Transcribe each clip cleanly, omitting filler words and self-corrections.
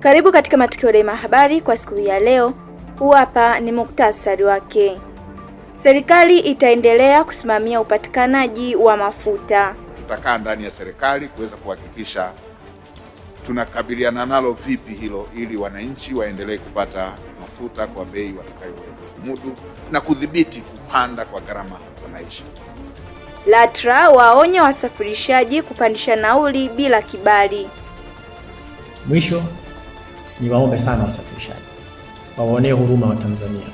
Karibu katika Matukio Daima Habari kwa siku ya leo. Huu hapa ni muktasari wake. Serikali itaendelea kusimamia upatikanaji wa mafuta. Tutakaa ndani ya serikali kuweza kuhakikisha tunakabiliana nalo vipi hilo, ili wananchi waendelee kupata mafuta kwa bei watakayoweza kumudu na kudhibiti kupanda kwa gharama za maisha. LATRA waonya wasafirishaji kupandisha nauli bila kibali. Mwisho ni waombe sana wasafirishaji waonee huruma wa Tanzania.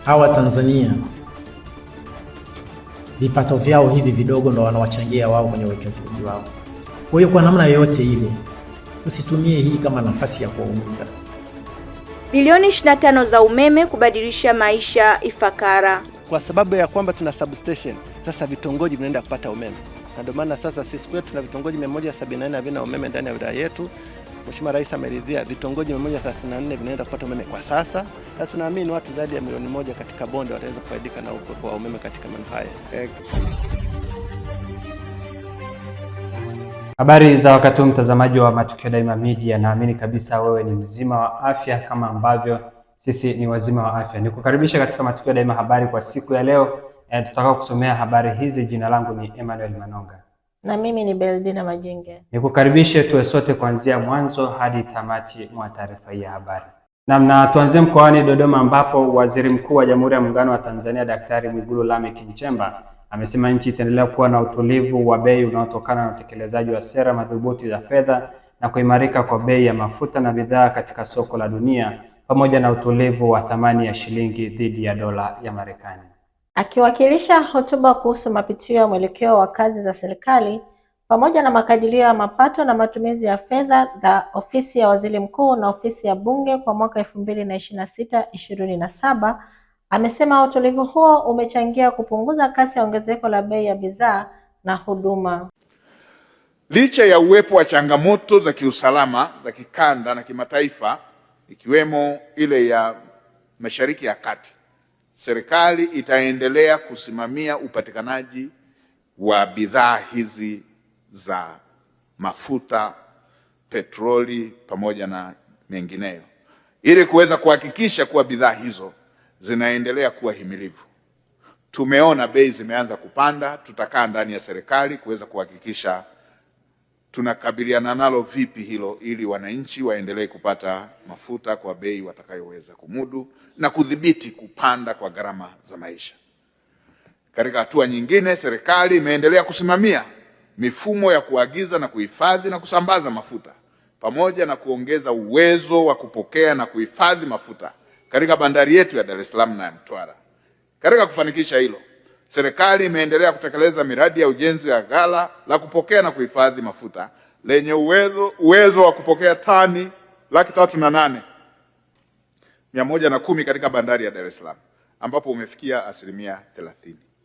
Hawa Tanzania vipato vyao hivi vidogo ndo wanawachangia wao kwenye uwekezaji wao. Kwa hiyo kwa namna yoyote ile tusitumie hii kama nafasi ya kuwaumiza. Bilioni 25 za umeme kubadilisha maisha Ifakara. Kwa sababu ya kwamba tuna substation, sasa vitongoji vinaenda kupata umeme. Na ndio maana sasa sisi kwetu tuna vitongoji 174 havina umeme ndani ya wilaya yetu. Mheshimiwa Rais ameridhia vitongoji 134 vinaenda kupata umeme kwa sasa. Na tunaamini watu zaidi ya milioni 1 katika bonde wataweza kufaidika na uwepo wa umeme katika maeneo haya. Habari za wakati huu, mtazamaji wa Matukio Daima Media, naamini kabisa wewe ni mzima wa afya kama ambavyo sisi ni wazima wa afya. Nikukaribisha katika Matukio Daima Habari kwa siku ya leo. Tutakao kusomea habari hizi. Jina langu ni Emmanuel Manonga. Na mimi ni Beldina Majenge. Nikukaribishe tuwe sote kuanzia mwanzo hadi tamati mwa taarifa hii ya habari. Na tuanzie mkoani Dodoma ambapo Waziri Mkuu wa Jamhuri ya Muungano wa Tanzania Daktari Mwigulu Lameck Nchemba amesema nchi itaendelea kuwa na utulivu wa bei unaotokana na utekelezaji wa sera madhubuti za fedha na kuimarika kwa bei ya mafuta na bidhaa katika soko la dunia pamoja na utulivu wa thamani ya shilingi dhidi ya dola ya Marekani. Akiwakilisha hotuba kuhusu mapitio ya mwelekeo wa kazi za serikali pamoja na makadirio ya mapato na matumizi ya fedha za ofisi ya Waziri Mkuu na ofisi ya Bunge kwa mwaka 2026-2027, amesema utulivu huo umechangia kupunguza kasi ya ongezeko la bei ya bidhaa na huduma. Licha ya uwepo wa changamoto za kiusalama za kikanda na kimataifa, ikiwemo ile ya Mashariki ya Kati, serikali itaendelea kusimamia upatikanaji wa bidhaa hizi za mafuta, petroli pamoja na mengineyo, ili kuweza kuhakikisha kuwa bidhaa hizo zinaendelea kuwa himilivu. Tumeona bei zimeanza kupanda, tutakaa ndani ya serikali kuweza kuhakikisha tunakabiliana nalo vipi hilo, ili wananchi waendelee kupata mafuta kwa bei watakayoweza kumudu na kudhibiti kupanda kwa gharama za maisha. Katika hatua nyingine, serikali imeendelea kusimamia mifumo ya kuagiza na kuhifadhi na kusambaza mafuta pamoja na kuongeza uwezo wa kupokea na kuhifadhi mafuta katika bandari yetu ya Dar es Salaam na ya Mtwara. Katika kufanikisha hilo, serikali imeendelea kutekeleza miradi ya ujenzi wa ghala la kupokea na kuhifadhi mafuta lenye uwezo wa kupokea tani 308,110 katika bandari ya Dar es Salaam ambapo umefikia 30%.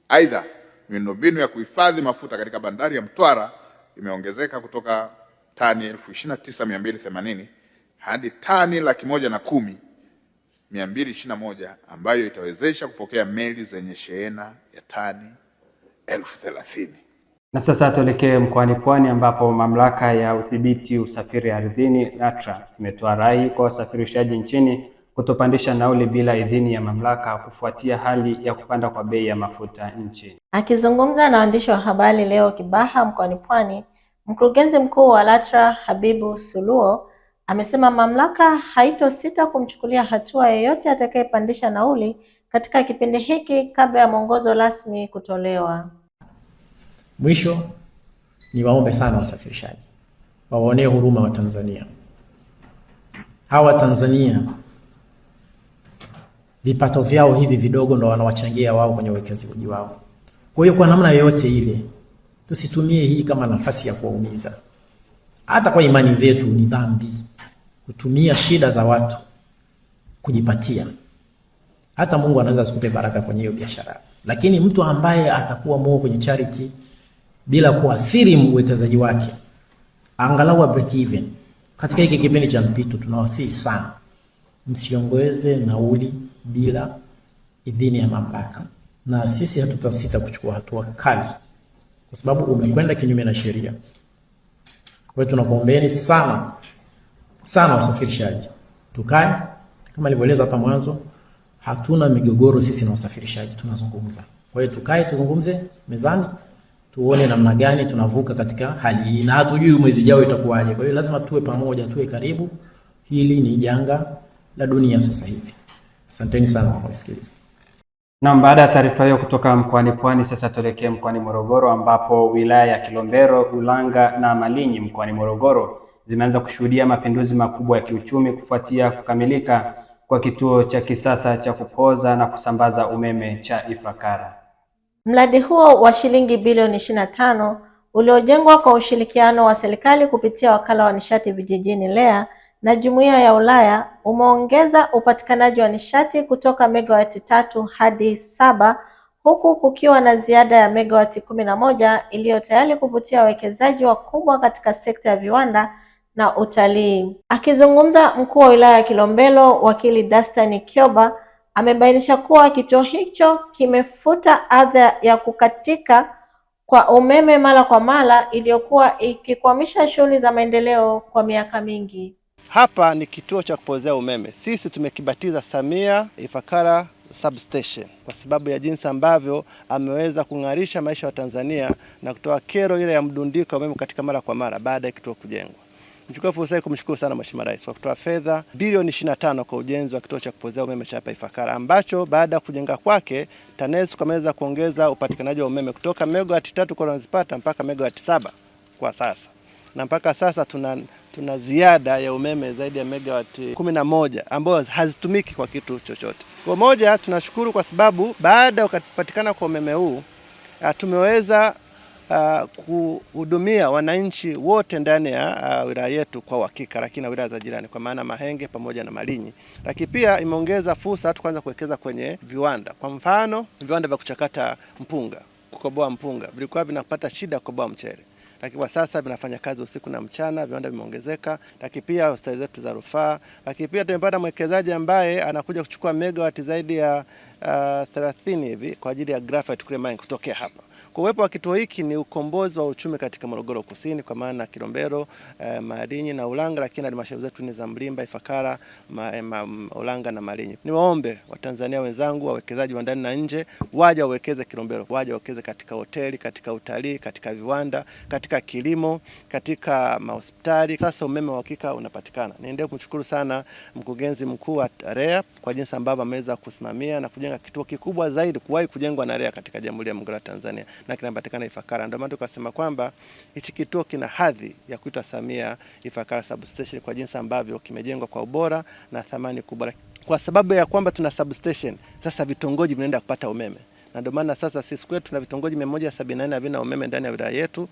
Aidha, miundombinu ya kuhifadhi mafuta katika bandari ya Mtwara imeongezeka kutoka tani 29,280 hadi tani 110,221 ambayo itawezesha kupokea meli zenye shehena ya tani 30,000. Na sasa tuelekee mkoani Pwani ambapo mamlaka ya udhibiti usafiri ardhini LATRA imetoa rai kwa wasafirishaji nchini kutopandisha nauli bila idhini ya mamlaka kufuatia hali ya kupanda kwa bei ya mafuta nchini. Akizungumza na waandishi wa habari leo Kibaha mkoani Pwani, mkurugenzi mkuu wa LATRA Habibu Suluo amesema mamlaka haitosita kumchukulia hatua yeyote atakayepandisha nauli katika kipindi hiki kabla ya mwongozo rasmi kutolewa. Mwisho ni waombe sana wasafirishaji waonee huruma wa Tanzania. Hawa Tanzania vipato vyao hivi vidogo ndo wanawachangia wao kwenye uwekezaji wao. Kwa hiyo kwa namna yoyote ile tusitumie hii kama nafasi ya kuwaumiza. Hata kwa imani zetu ni dhambi kutumia shida za watu kujipatia. Hata Mungu anaweza asikupe baraka kwenye hiyo biashara. Lakini mtu ambaye atakuwa moyo kwenye charity bila kuathiri uwekezaji wake, angalau break even. Katika hiki kipindi cha mpito tunawasihi sana msiongeze nauli bila idhini ya mamlaka. Na sisi hatutasita kuchukua hatua kali kwa sababu umekwenda kinyume na sheria. Kwa hiyo tunakuombeeni sana sana wasafirishaji. Tukae kama nilivyoeleza hapa mwanzo, hatuna migogoro sisi na wasafirishaji, tunazungumza. Kwa hiyo tukae tuzungumze mezani, tuone namna gani tunavuka katika hali hii, na hatujui mwezi jao itakuwaje. Kwa hiyo lazima tuwe pamoja, tuwe karibu. Hili ni janga la dunia sasa hivi. Asanteni sana kwa kusikiliza. Na baada ya taarifa hiyo kutoka mkoani Pwani, sasa tuelekee mkoani Morogoro, ambapo wilaya ya Kilombero, Ulanga na Malinyi mkoani Morogoro zimeanza kushuhudia mapinduzi makubwa ya kiuchumi kufuatia kukamilika kwa kituo cha kisasa cha kupoza na kusambaza umeme cha Ifakara. Mradi huo wa shilingi bilioni 25 uliojengwa kwa ushirikiano wa serikali kupitia wakala wa nishati vijijini REA na Jumuiya ya Ulaya umeongeza upatikanaji wa nishati kutoka megawati 3 hadi 7, huku kukiwa na ziada ya megawati 11 iliyo tayari kuvutia wawekezaji wakubwa katika sekta ya viwanda na utalii. Akizungumza mkuu wa wilaya ya Kilombero, wakili Dastan Kyoba amebainisha kuwa kituo hicho kimefuta adha ya kukatika kwa umeme mara kwa mara iliyokuwa ikikwamisha shughuli za maendeleo kwa miaka mingi. Hapa ni kituo cha kupozea umeme. Sisi tumekibatiza Samia Ifakara Substation kwa sababu ya jinsi ambavyo ameweza kung'arisha maisha ya Tanzania na kutoa kero ile ya mdundiko wa umeme katika mara kwa mara baada ya kituo kujengwa. Nichukua fursa hii kumshukuru sana Mheshimiwa Rais kwa kutoa fedha bilioni 25 kwa ujenzi wa kituo cha kupozea umeme cha hapa Ifakara, ambacho baada ya kujenga kwake TANESCO ameweza kuongeza upatikanaji wa umeme kutoka megawati 3 kwa tunazipata mpaka megawati 7 kwa sasa. Na mpaka sasa tuna ziada ya umeme zaidi ya megawati 11 ambazo hazitumiki kwa kitu chochote. Kwa moja tunashukuru kwa sababu baada ya kupatikana kwa umeme huu tumeweza kuhudumia wananchi wote ndani ya wilaya yetu kwa uhakika, lakini na wilaya za jirani kwa maana Mahenge pamoja na Malinyi. Lakini pia imeongeza fursa watu kuanza kuwekeza kwenye viwanda. Kwa mfano, viwanda vya kuchakata mpunga, kukoboa mpunga, vilikuwa vinapata shida kukoboa mchele, lakini kwa sasa vinafanya kazi usiku na mchana, viwanda vimeongezeka. Lakini pia hospitali zetu za rufaa, lakini pia tumepata mwekezaji ambaye anakuja kuchukua megawati zaidi ya 30 hivi kwa ajili ya graphite kule mine kutokea hapa. Kwa uwepo wa kituo hiki ni ukombozi wa uchumi katika Morogoro Kusini kwa maana Kilombero, Malinyi na Ulanga, lakini na halmashauri zetu ni za Mlimba, Ifakara, Ulanga na Malinyi. Niwaombe Watanzania wenzangu, wawekezaji wa ndani na nje, waje wawekeze Kilombero, waje wawekeze katika hoteli, katika utalii, katika viwanda, katika kilimo, katika mahospitali. Sasa umeme wa hakika unapatikana. Niendelee kumshukuru sana mkurugenzi mkuu wa REA kwa jinsi ambavyo ameweza kusimamia na kujenga kituo kikubwa zaidi kuwahi kujengwa na REA katika Jamhuri ya Muungano wa Tanzania na kinapatikana Ifakara. Ndio maana tukasema kwamba hichi kituo kina hadhi ya kuitwa Samia Ifakara Substation kwa jinsi ambavyo kimejengwa kwa ubora na thamani kubwa. Kwa sababu ya kwamba tuna substation, sasa vitongoji vinaenda kupata umeme. Na ndio maana sasa sisi kwetu tuna vitongoji 174 havina umeme ndani ya wilaya yetu.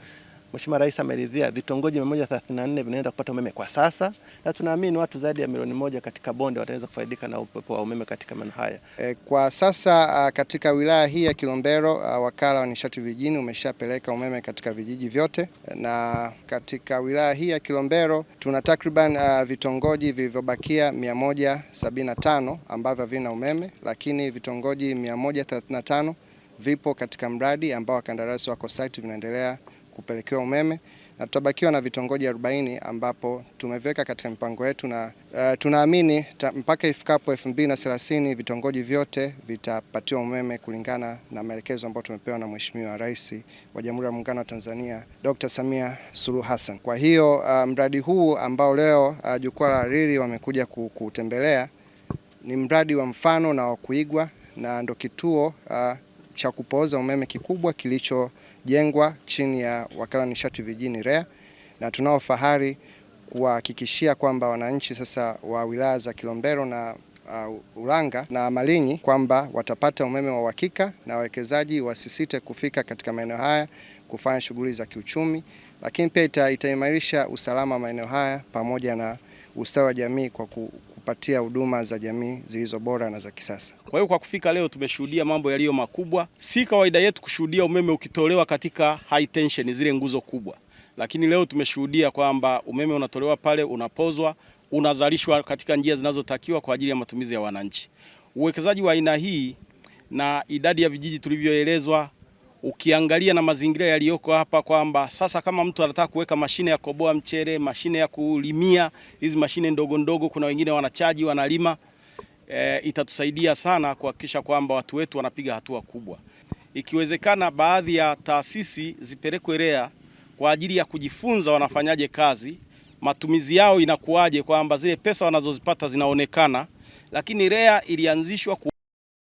Mheshimiwa Rais ameridhia vitongoji 134 vinaenda kupata umeme kwa sasa, na tunaamini watu zaidi ya milioni 1 katika bonde wataweza kufaidika na upepo wa umeme katika maeneo haya. Kwa sasa katika wilaya hii ya Kilombero wakala wa nishati vijijini umeshapeleka umeme katika vijiji vyote, na katika wilaya hii ya Kilombero tuna takriban vitongoji vilivyobakia 175 ambavyo havina umeme, lakini vitongoji 135 vipo katika mradi ambao wakandarasi wako site vinaendelea kupelekewa umeme, na tutabakiwa na vitongoji 40 ambapo tumeviweka katika mipango yetu, na tunaamini mpaka ifikapo 2030 vitongoji vyote vitapatiwa umeme kulingana na maelekezo ambayo tumepewa na Mheshimiwa Rais wa Jamhuri ya Muungano wa Tanzania Dr. Samia Suluhu Hassan. Kwa hiyo mradi huu ambao leo jukwaa la Reli wamekuja kutembelea ni mradi wa mfano na wa kuigwa, na ndo kituo cha kupooza umeme kikubwa kilichojengwa chini ya wakala wa nishati vijijini REA, na tunao fahari kuhakikishia kwamba wananchi sasa wa wilaya za Kilombero na Ulanga na Malinyi kwamba watapata umeme wa uhakika, na wawekezaji wasisite kufika katika maeneo haya kufanya shughuli za kiuchumi, lakini pia itaimarisha usalama wa maeneo haya pamoja na ustawi wa jamii kwa kupatia huduma za jamii zilizo bora na za kisasa. Kwa hiyo kwa kufika leo tumeshuhudia mambo yaliyo makubwa. Si kawaida yetu kushuhudia umeme ukitolewa katika high tension, zile nguzo kubwa, lakini leo tumeshuhudia kwamba umeme unatolewa pale, unapozwa, unazalishwa katika njia zinazotakiwa kwa ajili ya matumizi ya wananchi. Uwekezaji wa aina hii na idadi ya vijiji tulivyoelezwa Ukiangalia na mazingira yaliyoko hapa kwamba sasa kama mtu anataka kuweka mashine ya koboa mchele, mashine ya kulimia, hizi mashine ndogo ndogo, kuna wengine wanachaji wanalima, itatusaidia sana kuhakikisha kwamba watu wetu wanapiga hatua kubwa. Ikiwezekana baadhi ya taasisi zipelekwe REA kwa ajili ya kujifunza wanafanyaje kazi, matumizi yao inakuwaje, kwamba zile pesa wanazozipata zinaonekana, lakini REA ilianzishwa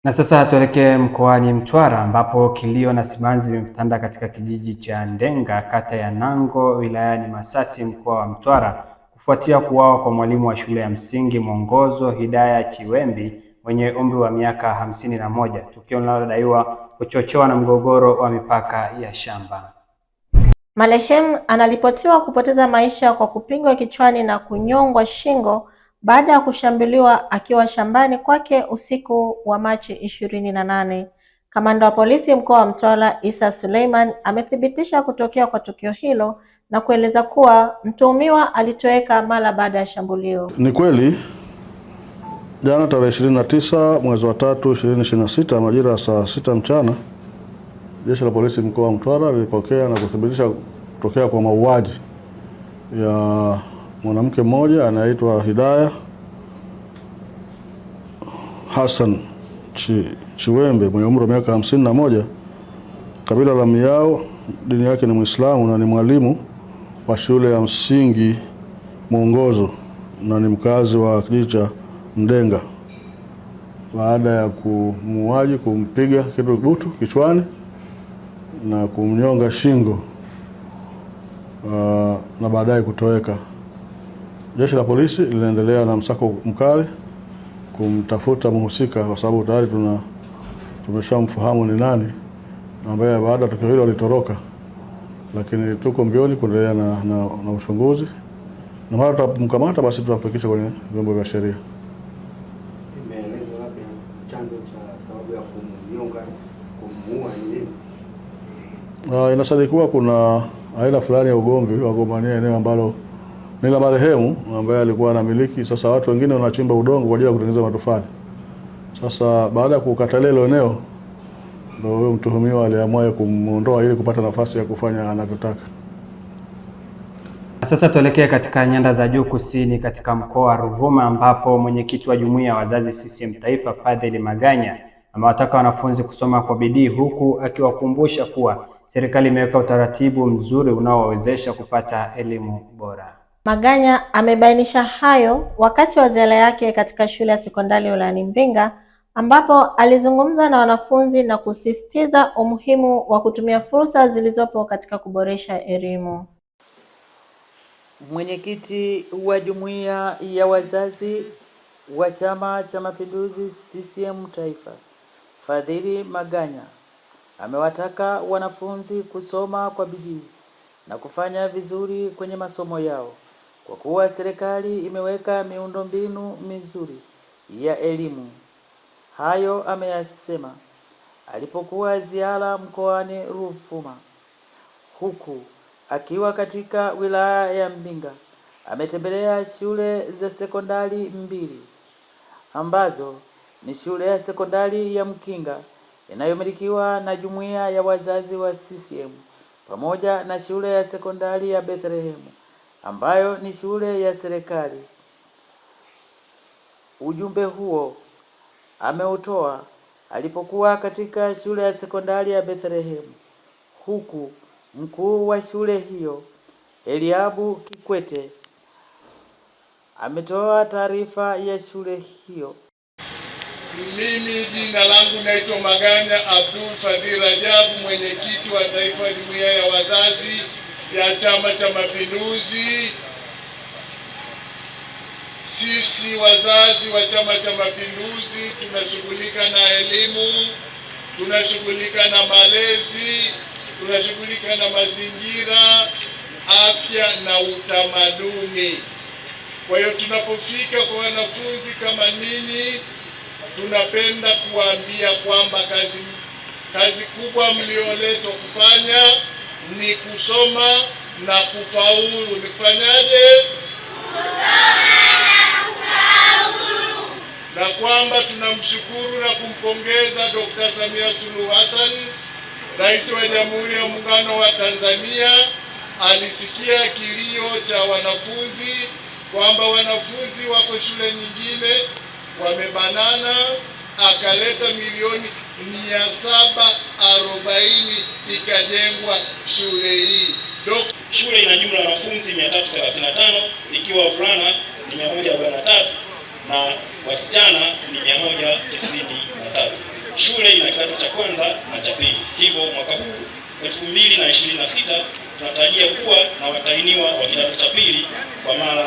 Na sasa tuelekee mkoani Mtwara ambapo kilio na simanzi vimetanda katika kijiji cha Ndenga, kata ya Nango, wilayani Masasi, mkoa wa Mtwara, kufuatia kuuawa kwa mwalimu wa shule ya msingi Mwongozo Hidaya Chiwembi mwenye umri wa miaka 51, tukio linalodaiwa kuchochewa na mgogoro wa mipaka ya shamba. Marehemu anaripotiwa kupoteza maisha kwa kupigwa kichwani na kunyongwa shingo baada ya kushambuliwa akiwa shambani kwake usiku wa Machi 28. Kamanda wa polisi mkoa wa Mtwara Isa Suleiman amethibitisha kutokea kwa tukio hilo na kueleza kuwa mtuhumiwa alitoweka mara baada ya shambulio. Ni kweli jana tarehe 29 mwezi wa 3 2026 majira ya saa 6 mchana, jeshi la polisi mkoa wa Mtwara lilipokea na kuthibitisha kutokea kwa mauaji ya mwanamke mmoja anaitwa Hidaya Hassan Chiwembe mwenye umri wa miaka 51, kabila la Miao, dini yake ni Muislamu na ni mwalimu wa shule ya msingi Mwongozo na ni mkazi wa kijiji cha Ndenga. Baada ya kumuaji kumpiga kitu butu kichwani na kumnyonga shingo na baadaye kutoweka. Jeshi la polisi linaendelea na msako mkali kumtafuta mhusika kwa sababu tayari tumeshamfahamu ni nani ambaye baada ya tukio hilo alitoroka, lakini tuko mbioni kuendelea na uchunguzi na mara tutamkamata basi tutamfikisha kwenye vyombo vya sheria. Imeelezwa labda chanzo cha sababu ya kumnyonga kumuua ni nini? Inasadikwa kuna aina fulani ya ugomvi wa gombania eneo ambalo ni la marehemu ambaye alikuwa anamiliki. Sasa watu wengine wanachimba udongo kwa ajili ya kutengeneza matofali. Sasa baada ya kukatalia hilo eneo, ndio huyo mtuhumiwa aliamua kumuondoa ili kupata nafasi ya kufanya anavyotaka. Sasa tuelekee katika nyanda za juu kusini katika mkoa wa Ruvuma ambapo mwenyekiti wa jumuiya ya wazazi CCM Taifa Fadhili Maganya amewataka wanafunzi kusoma kwa bidii huku akiwakumbusha kuwa serikali imeweka utaratibu mzuri unaowawezesha kupata elimu bora. Maganya amebainisha hayo wakati wa ziara yake katika shule ya sekondari wilayani Mbinga ambapo alizungumza na wanafunzi na kusisitiza umuhimu wa kutumia fursa zilizopo katika kuboresha elimu. Mwenyekiti wa jumuiya ya wazazi wa Chama cha Mapinduzi CCM Taifa Fadhili Maganya amewataka wanafunzi kusoma kwa bidii na kufanya vizuri kwenye masomo yao kwa kuwa serikali imeweka miundombinu mizuri ya elimu. Hayo ameyasema alipokuwa ziara mkoani Ruvuma, huku akiwa katika wilaya ya Mbinga. Ametembelea shule za sekondari mbili ambazo ni shule ya sekondari ya Mkinga inayomilikiwa na jumuiya ya wazazi wa CCM pamoja na shule ya sekondari ya Bethlehem ambayo ni shule ya serikali. Ujumbe huo ameutoa alipokuwa katika shule ya sekondari ya Bethlehem, huku mkuu wa shule hiyo Eliabu Kikwete ametoa taarifa ya shule hiyo. Mimi jina langu naitwa Maganya Abdul Fadhil Rajabu, mwenyekiti wa taifa wa jumuiya ya wazazi ya Chama cha Mapinduzi. Sisi wazazi wa Chama cha Mapinduzi tunashughulika na elimu, tunashughulika na malezi, tunashughulika na mazingira, afya na utamaduni. Kwa hiyo tunapofika kwa wanafunzi kama nini, tunapenda kuambia kwamba kazi kubwa mlioletwa kufanya ni kusoma na kufaulu. Ni kufanyaje? Kusoma na kufaulu. Na kwamba tunamshukuru na kumpongeza Dr. Samia Suluhu Hassan, Rais wa Jamhuri ya Muungano wa Tanzania alisikia kilio cha wanafunzi kwamba wanafunzi wako shule nyingine wamebanana, akaleta milioni 740 ikajengwa shule hii. Shule ina jumla ya wanafunzi 335 ikiwa wavulana ni 143 na wasichana ni 193. Shule ina kidato cha kwanza na cha pili. Hivyo mwaka huu 2026 tunatarajia kuwa na watahiniwa wa kidato cha pili kwa mara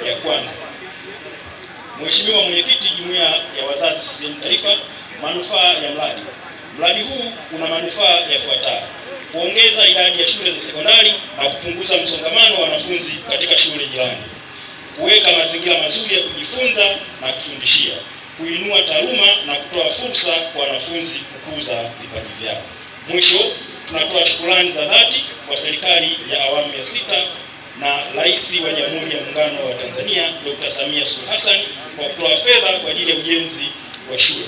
ya kwanza. Mheshimiwa Mwenyekiti, Jumuiya ya Wazazi CCM Taifa, manufaa ya mradi. Mradi huu una manufaa yafuatayo: kuongeza idadi ya shule za sekondari na kupunguza msongamano wa wanafunzi katika shule jirani, kuweka mazingira mazuri ya kujifunza na kufundishia, kuinua taaluma na kutoa fursa kwa wanafunzi kukuza vipaji vyao. Mwisho, tunatoa shukrani za dhati kwa serikali ya awamu ya 6 na Rais wa Jamhuri ya Muungano wa Tanzania Dr. Samia Suluhu Hassan kwa kutoa fedha kwa ajili ya ujenzi wa shule.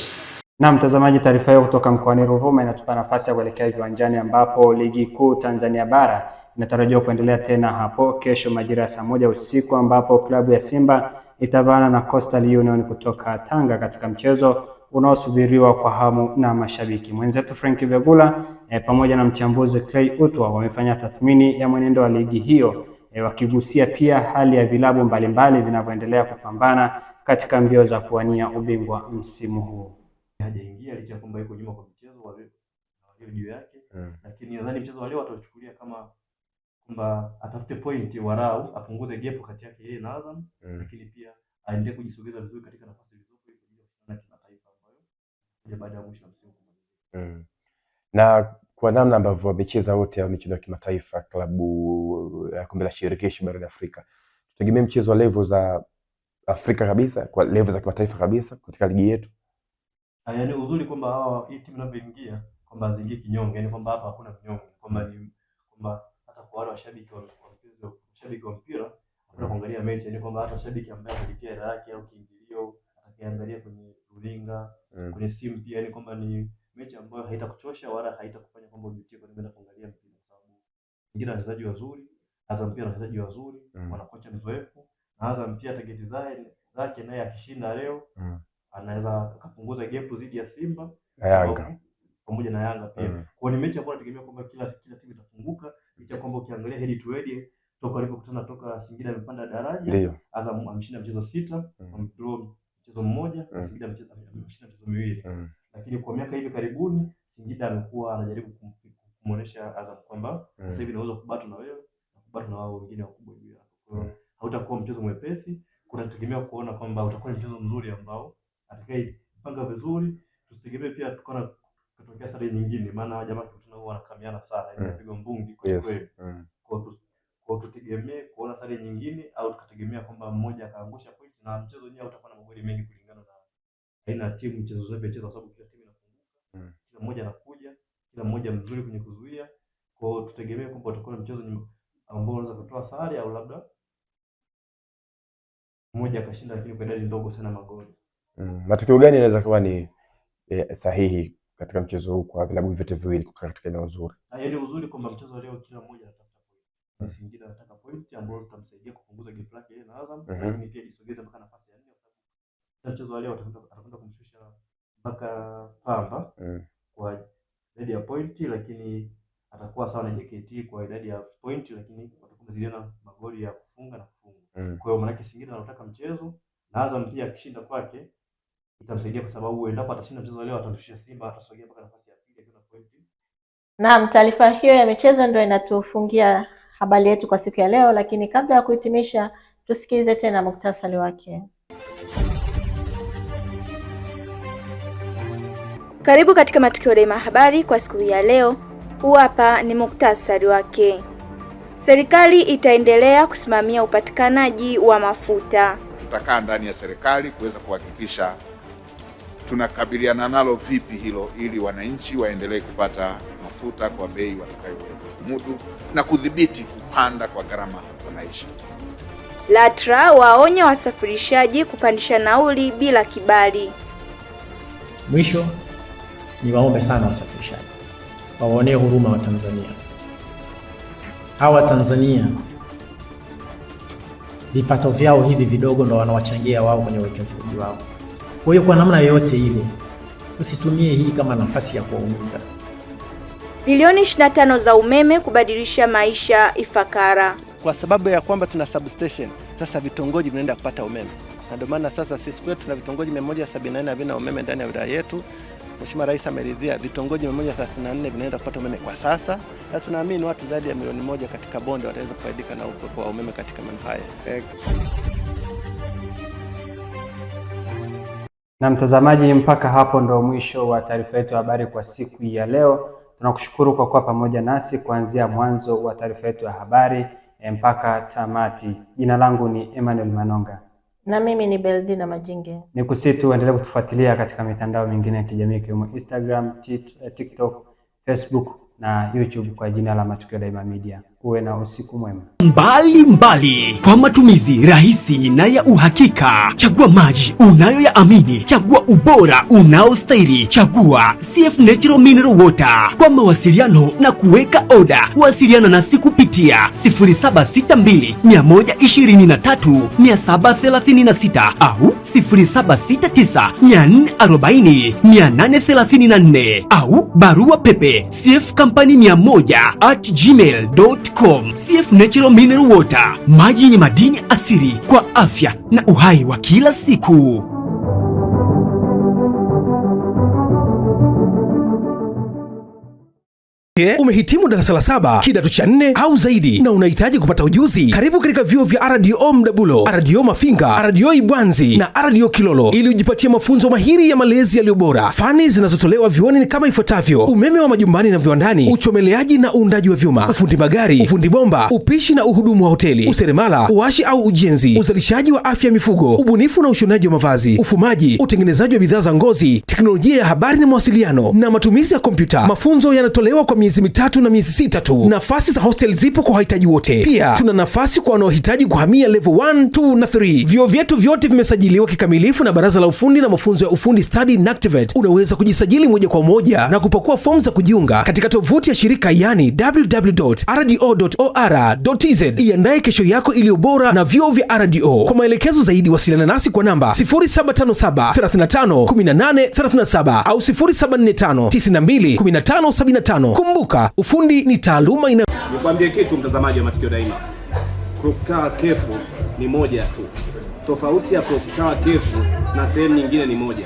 Na mtazamaji, taarifa hiyo kutoka mkoani Ruvuma inatupa nafasi ya kuelekea viwanjani ambapo ligi kuu Tanzania bara inatarajiwa kuendelea tena hapo kesho majira ya saa 1 usiku ambapo klabu ya Simba itavaana na Coastal Union kutoka Tanga katika mchezo unaosubiriwa kwa hamu na mashabiki. Mwenzetu Frank Vyagula pamoja na mchambuzi Clay Utwa wamefanya tathmini ya mwenendo wa ligi hiyo wakigusia pia hali ya vilabu mbalimbali vinavyoendelea kupambana katika mbio za kuwania ubingwa msimu huu. Hajaingia licha kwamba yuko nyuma kwa mchezo walio juu yake, lakini nadhani mchezo wa leo atachukulia kama kwamba atafute point warau apunguze gap kati yake yeye na Azam, lakini pia aendelee kujisogeza vizuri katika nafasi zilizopo ili kujiunga na kimataifa ambayo baada ya mwisho wa msimu. Na kwa namna ambavyo wamecheza wote wa michezo ya kimataifa klabu ya kombe la shirikisho barani Afrika, tutegemea mchezo wa level za Afrika kabisa, kwa level za kimataifa kabisa katika ligi yetu. Yaani uzuri kwamba hawa hii timu inavyoingia kwamba zingie kinyonge, yani kwamba hapa hakuna kinyonge, kwamba ni kwamba hata kwa wale washabiki wa mchezo, washabiki wa mpira wanaangalia mechi, yani kwamba hata shabiki ambaye analipia hela yake au kiingilio atakayeangalia kwenye runinga, kwenye simu pia, yani kwamba ni mechi ambayo haitakuchosha wala haitakufanya kwamba ujitie kwa nini kuangalia mpira, kwa sababu wengine wachezaji wazuri, Azam pia wachezaji wazuri, wana kocha mzoefu, na Azam pia target zake naye akishinda leo anaweza kupunguza gap dhidi ya Simba na Yanga pamoja na Yanga pia. Kwa ni mechi ambayo nategemea kwamba kila timu itafunguka, licha kwamba ukiangalia head to head toka alipokutana toka Singida amepanda daraja, Azam ameshinda mchezo 6, amedraw mchezo mmoja, na Singida ameshinda mchezo 2. Lakini kwa miaka hivi karibuni Singida amekuwa anajaribu kumuonesha Azam kwamba sasa hivi naweza kubatu na wewe na kubatu na wao wengine wakubwa juu yako. Kwa hiyo hautakuwa mchezo mwepesi, kuna tegemea kuona kwamba utakuwa mchezo mzuri ambao atakayepanga vizuri. Tusitegemee pia tukana kutokea sare nyingine, maana jamaa tunao wanakamiana sana, inapigwa mbungi kwa kweli. Kwa tutegemee kuona sare nyingine au tukategemea kwamba mmoja akaangusha point, na mchezo wenyewe utakuwa na magoli mengi kulingana na aina ya timu mchezo zote zinacheza, kwa sababu kila timu inafunguka, kila mmoja anakuja, kila mmoja mzuri kwenye kuzuia. Kwa tutegemee kwamba utakuwa na mchezo ambao unaweza kutoa sare au labda mmoja akashinda, lakini kwa idadi ndogo sana magoli. Matokeo gani yanaweza kuwa ni sahihi katika mchezo huu kwa vilabu vyote viwili katika eneo zuri? Yaani uzuri kwamba mchezo leo kila mmoja anatafuta point. Singida anataka point ambazo zitamsaidia kupunguza gap lake yeye na Azam, lakini pia jisogeze mpaka nafasi ya 4, kwa sababu mchezo leo atakwenda kumshusha mpaka Pamba kwa idadi ya point, lakini atakuwa sawa na JKT kwa idadi ya point, lakini watakuwa ziliana magoli ya kufunga na kufunga. Kwa hiyo maana yake Singida anataka mchezo, na Azam pia akishinda kwake itamsaidia, kwa sababu endapo atashinda mchezo leo atamshusha Simba, atasogea mpaka nafasi ya 2 akiwa na pointi. Naam, taarifa hiyo ya michezo ndio inatufungia habari yetu kwa siku ya leo, lakini kabla ya kuhitimisha tusikilize tena muktasari wake. Karibu katika matukio ya habari kwa siku ya leo. Huu hapa ni muktasari wake. Serikali itaendelea kusimamia upatikanaji wa mafuta. Tutakaa ndani ya serikali kuweza kuhakikisha tunakabiliana nalo vipi hilo, ili wananchi waendelee kupata mafuta kwa bei watakayoweza kumudu na kudhibiti kupanda kwa gharama za maisha. LATRA waonya wasafirishaji kupandisha nauli bila kibali. Mwisho ni waombe sana wasafirishaji, waonee huruma wa Tanzania. Hawa Tanzania vipato vyao hivi vidogo ndo wanawachangia wao kwenye uwekezaji wao. Kwa hiyo kwa namna yoyote ile tusitumie hii kama nafasi ya kuwaumiza. Bilioni 25 za umeme kubadilisha maisha Ifakara. Kwa sababu ya kwamba tuna substation, sasa vitongoji vinaenda kupata umeme. Na ndio maana sasa sisi kwetu tuna vitongoji 174 vina umeme ndani ya wilaya yetu. Mheshimiwa Rais ameridhia vitongoji 134 vinaenda kupata umeme kwa sasa, na tunaamini watu zaidi ya milioni 1 katika bonde wataweza kufaidika na uwepo wa umeme katika manufaa. Na mtazamaji, mpaka hapo ndo mwisho wa taarifa yetu ya habari kwa siku ya leo. Tunakushukuru kwa kuwa pamoja nasi kuanzia mwanzo wa taarifa yetu ya habari mpaka tamati. Jina langu ni Emmanuel Manonga. Na mimi ni Beldina Majinge. Nikusitu endelee kutufuatilia katika mitandao mingine ya kijamii ikiwemo Instagram, TikTok, Facebook na YouTube kwa jina la Matukio Daima Media. Uwe na usiku mwema. Mbali kwa matumizi rahisi na ya uhakika. Chagua maji unayoyaamini, chagua ubora unaostahili, chagua CF Natural Mineral Water. Kwa mawasiliano na kuweka oda, wasiliana nasi kupitia 0762 123 736 au 0769 440 834 au barua pepe cfcompany100@gmail.com. CF Natural Mineral Water, maji yenye madini asili kwa afya na uhai wa kila siku. Umehitimu darasa la 7 kidato cha 4 au zaidi na unahitaji kupata ujuzi? Karibu katika vyuo vya RDO Mdabulo, RDO Mafinga, RDO Ibwanzi na RDO Kilolo ili ujipatie mafunzo mahiri ya malezi yaliyo bora. Fani zinazotolewa vyuoni ni kama ifuatavyo: umeme wa majumbani na viwandani, uchomeleaji na uundaji wa vyuma, ufundi magari, ufundi bomba, upishi na uhudumu wa hoteli, useremala, uashi au ujenzi, uzalishaji wa afya ya mifugo, ubunifu na ushonaji wa mavazi, ufumaji, utengenezaji wa bidhaa za ngozi, teknolojia ya habari na mawasiliano na matumizi ya kompyuta. Mafunzo yanatolewa kwa miezi 3 na miezi 6 tu. Nafasi za hostel zipo kwa wahitaji wote. Pia tuna nafasi kwa wanaohitaji kuhamia level 1, 2 na 3. Vyuo vyetu vyote vimesajiliwa kikamilifu na Baraza la Ufundi na Mafunzo ya Ufundi Study NACTVET. Unaweza kujisajili moja kwa moja na kupakua fomu za kujiunga katika tovuti ya shirika, yani www.rdo.or.tz. Iandae kesho yako iliyo bora na vyuo vya RDO. Kwa maelekezo zaidi wasiliana nasi kwa namba 0757 35 18 37 au 0745 92 15 75. Kumbuka, ufundi ni taaluma ina. Nikwambie kitu mtazamaji wa Matukio Daima. Clock Tower Kefu ni moja tu. Tofauti ya Clock Tower Kefu na sehemu nyingine ni moja.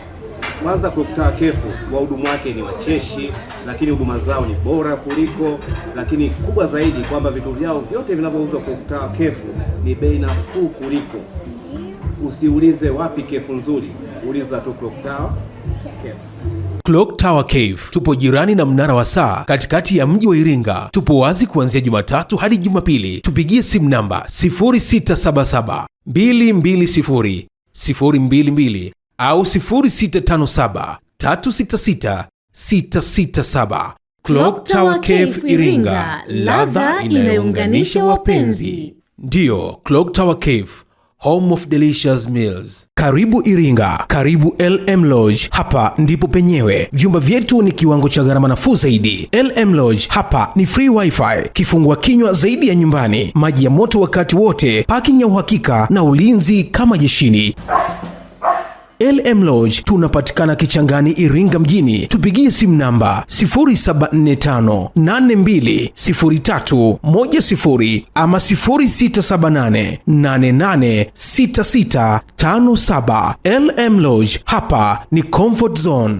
Kwanza, Clock Tower Kefu wahudumu wake ni wacheshi, lakini huduma zao ni bora kuliko, lakini kubwa zaidi kwamba vitu vyao vyote vinavyouzwa Clock Tower Kefu ni bei nafuu kuliko. Usiulize wapi kefu nzuri, uliza tu Clock Tower Kefu. Clock Tower Cave. Tupo jirani na mnara wa saa katikati ya mji wa Iringa. Tupo wazi kuanzia Jumatatu hadi Jumapili. Tupigie simu namba 0677 220 022 au 0657 366 667. Clock Tower Cave Iringa, ladha inayounganisha wapenzi. Ndio, Clock Tower Cave, home of delicious meals. Karibu Iringa, karibu LM Lodge. Hapa ndipo penyewe. Vyumba vyetu ni kiwango cha gharama nafuu zaidi. LM Lodge hapa ni free wifi, kifungua kinywa zaidi ya nyumbani, maji ya moto wakati wote, parking ya uhakika na ulinzi kama jeshini. LM Lodge tunapatikana Kichangani, Iringa mjini. Tupigie simu namba 0745 820310 ama 0678 886657. LM Lodge, hapa ni comfort zone.